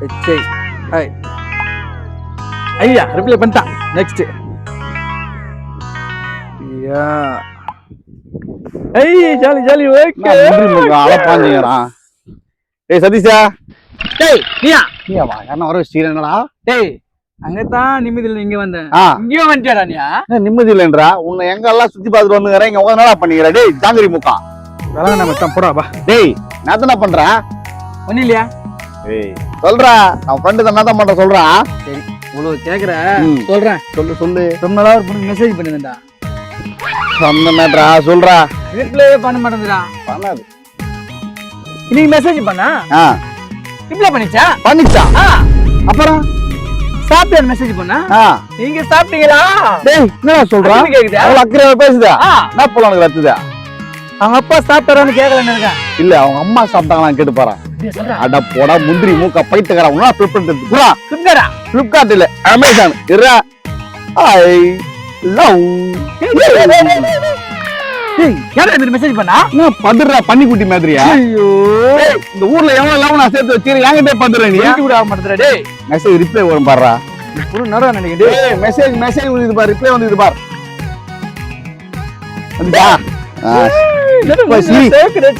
HI hi ஐயா reply பண்ணிட்டான். Next யா ஐய் ஜாலி ஜாலி ஓகே அலப்பாஞ்சிங்கறான். டேய் சதீஷா, டேய் நீயா நீயாவா? என்ன வர ஸ்ரீரங்கடா? டேய் அங்கதான் நிம்மதியில இங்க வந்தேன். இங்கேயும் வந்துட்டியாடா நீயா? நிம்மதி இல்லைன்றா. உன்னை எங்க எல்லாம் சுத்தி பார்த்துட்டு வந்துங்கறேன். இங்க உட்கார்ந்து என்னடா பண்ணிக்கிற? டேய் ஜாங்கிரி முக்கா வேலை நம்ம தான் போடா வா. டேய் நான் என்ன பண்றேன்? ஒன்னும் இல்லையா? ஏய் சொல்றா, நான் ஃப்ரெண்டு தான் என்ன பண்ற சொல்றா. சரி இவ்வளவு கேக்குற சொல்றேன். சொல்லு சொல்லு. ரொம்ப நாளா ஒரு பொண்ணு மெசேஜ் பண்ணிருந்தா. சொன்னேன்றா சொல்றா. ரிப்ளை பண்ண மாட்டேங்குதுடா. பண்ணாது. இன்னைக்கு மெசேஜ் பண்ணா ரிப்ளை பண்ணிச்சா? பண்ணிச்சா? அப்புறம் சாப்பிட்டு மெசேஜ் பண்ணா நீங்க சாப்பிட்டீங்களா? டேய் என்னடா சொல்றா? கேக்குதா? அவள அக்கறையா பேசுதா? என்ன போல உனக்கு ரத்துதா? அவங்க அப்பா சாப்பிட்டாரான்னு கேட்கலன்னு இருக்கேன். இல்ல அவங்க அம்மா சாப்பிட்டாங்களான்னு கேட்டு பாறா. அட போடா முந்திரி மூக்க பைத்தியக்காரா. உன்னா ஃபிளிப்கார்ட் புரா. ஃபிளிப்கார்ட் இல்ல அமேசான். இறா ஐ லவ். டேய் யாரா இந்த மெசேஜ் பண்ணா? நான் பதுறா பன்னிக்குட்டி மாதிரியா? ஐயோ இந்த ஊர்ல எவ்வளவு லவ் நான் சேர்த்து வச்சிருக்கேன். என்கிட்ட பதுற நீ. ஏன் விட மாட்டேறா? டேய் மெசேஜ் ரிப்ளை வரும் பாறா. ஒரு நரா நினைக்கிறேன். டேய் மெசேஜ் வந்து பாரு. ரிப்ளை வந்து பாரு. வந்துடா.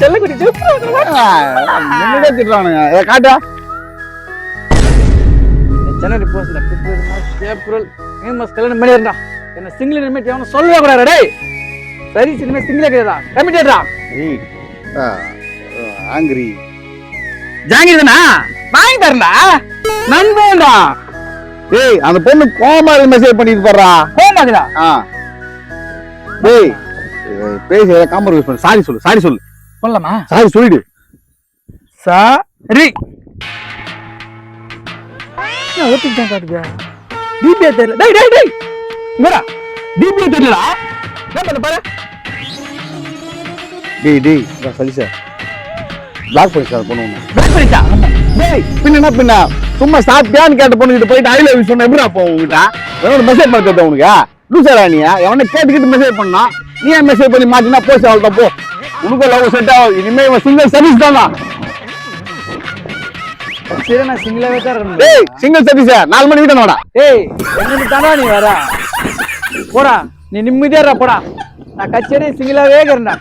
செல்லக்குடி என்னடா திட்டுறானுங்க? இத காட்டா. ஜனவரி போஸ்ட்ல பிப்ரவரி மார்ச் ஏப்ரல் மே மாசம் கல்யாணம் பண்ணிடுறா. என்ன சிங்கிள் நிமிட் எவனும் சொல்லவே கூடாது. டேய் சரி சினிமா சிங்கிளே கிடையாதா? கமிட்டடா. ஏய் ஆங்கிரி ஜாங்கிரதனா வாங்கி தரடா. நண்பேண்டா. டேய் அந்த பொண்ணு கோமா மெசேஜ் பண்ணிட்டு போறா. கோமாங்கடா. டேய் பேச காம்ப்ரமைஸ் பண்ணு. சாரி சொல்லு. சொல்லலாமா? சாரி சொல்லிடு. சாரி. நான் ஓட்டிட்டேன் காட்டுங்க. டிபிஏ தெரியல. டேய் இங்கடா. டிபிஏ தெரியலடா. என்ன பண்ண பாரு. டேய் சதீஷா லாக் பண்ணிச்சா பொண்ணு? லாக் பண்ணிச்சா? டேய் பின்ன சும்மா சாப்பிட்டியான்னு கேட்ட பொண்ணுகிட்ட போயிட்டு ஐ லவ் யூ சொன்ன எப்படிடா போ உங்ககிட்ட? எவனோட மெசேஜ் பண்ண தெரியும் உனக்கு? லூசாடா நீ? எவனை கேட்டுக்கிட்டு மெசேஜ் பண்ணா நீ ஏன் மெசேஜ் பண்ணி மாட்டினா போச்சு அவள்கிட்ட போ. உனக்கு லவ் செட் ஆகும். இனிமே இவன் சிங்கிள் சதீஷ் தானா? சரி நான் சிங்கிளாவே தான் இருக்கேன். டேய் சிங்கிள் சதீஷா 4 மணி வீட்டை வாடா. டேய் எங்க தானா நீ வர? போடா நீ நிம்மதியா போடா. நான் கச்சேரி சிங்கிளாவே இருக்கேன்டா.